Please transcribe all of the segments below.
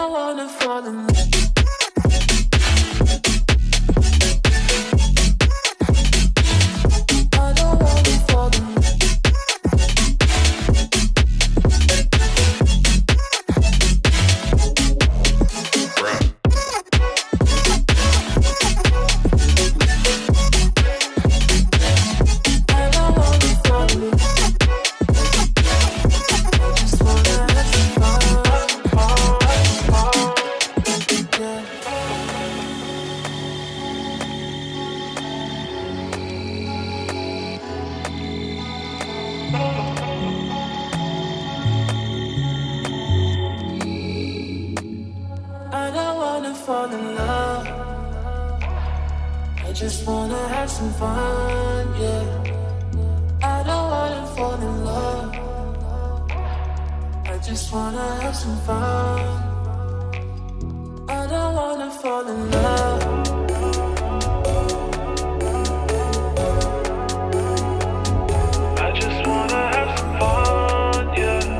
don't wanna fall in love. Fall in love. I just wanna have some fun, yeah. I don't wanna fall in love. I just wanna have some fun. I don't wanna fall in love. I just wanna have some fun, yeah.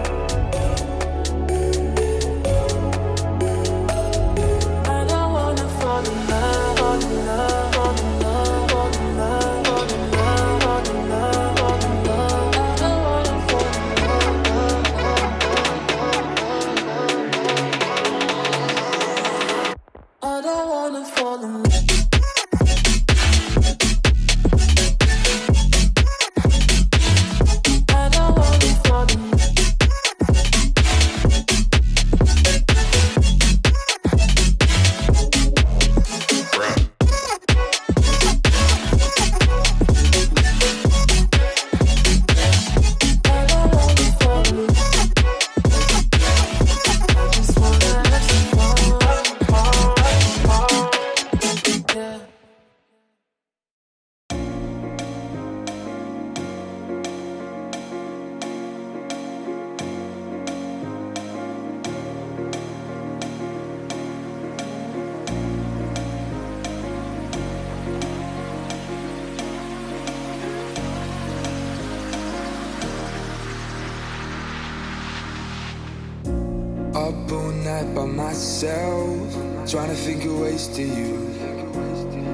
Up all night by myself, trying to think of ways to you.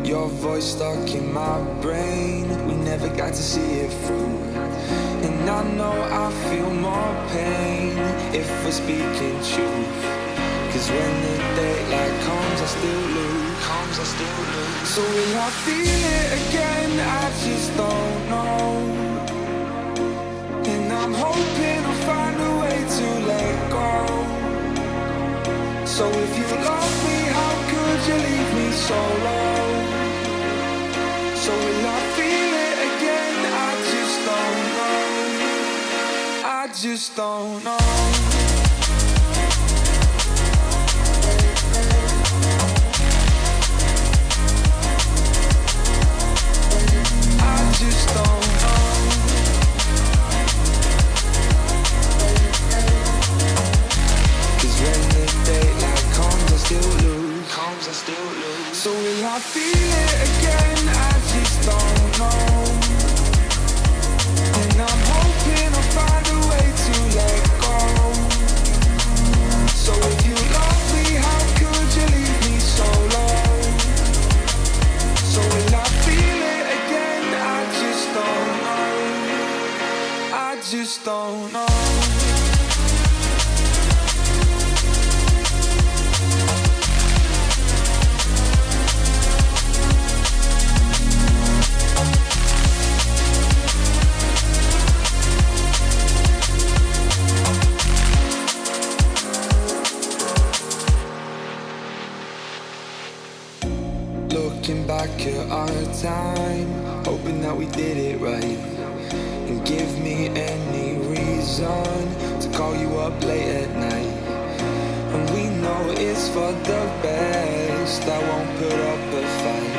Your voice stuck in my brain, we never got to see it through. And I know I feel more pain if we're speaking truth. Cause when the daylight comes, I still lose. So will I feel it again? I just don't know. And I'm hoping I'll find a way to let go. So if you love me, how could you leave me so low? So will I feel it again? I just don't know. I just don't know. I just don't know. Cause when the daylight comes, I still lose. So will I feel it again? I just don't know. And I'm hoping I'll find a way to let go. So if you love me, how could you leave me so low? So will I feel it again? I just don't know. I just don't know. Looking back at our time, hoping that we did it right. And give me any reason to call you up late at night. And we know it's for the best, I won't put up a fight.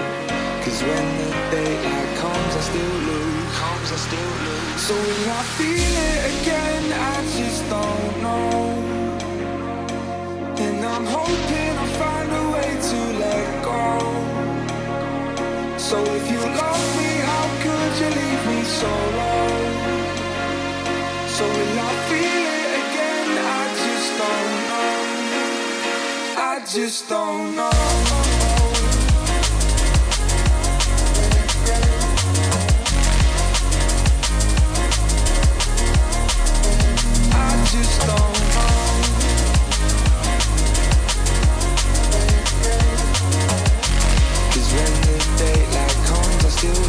Cause when the daylight comes, I still lose. So will I feel it again? I just don't know. And I'm hoping I'll find a way to let go. So if you love me, how could you leave me so low? So will I feel it again? I just don't know. I just don't know. I just don't know. 'Cause when the daylight comes, I still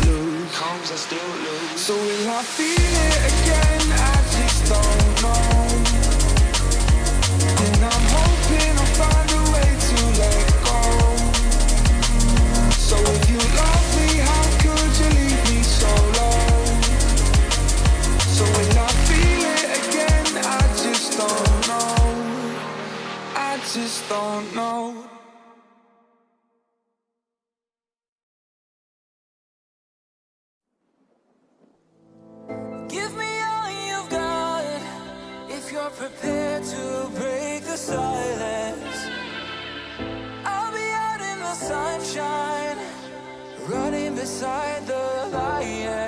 lose. So will I feel it again? I just don't know. And I'm hoping I'll find a way to let go. So if you love me, how could you leave me so low? So will I feel it again? I just don't know. I just don't know. Give me all you've got if you're prepared to break the silence. I'll be out in the sunshine, running beside the lion.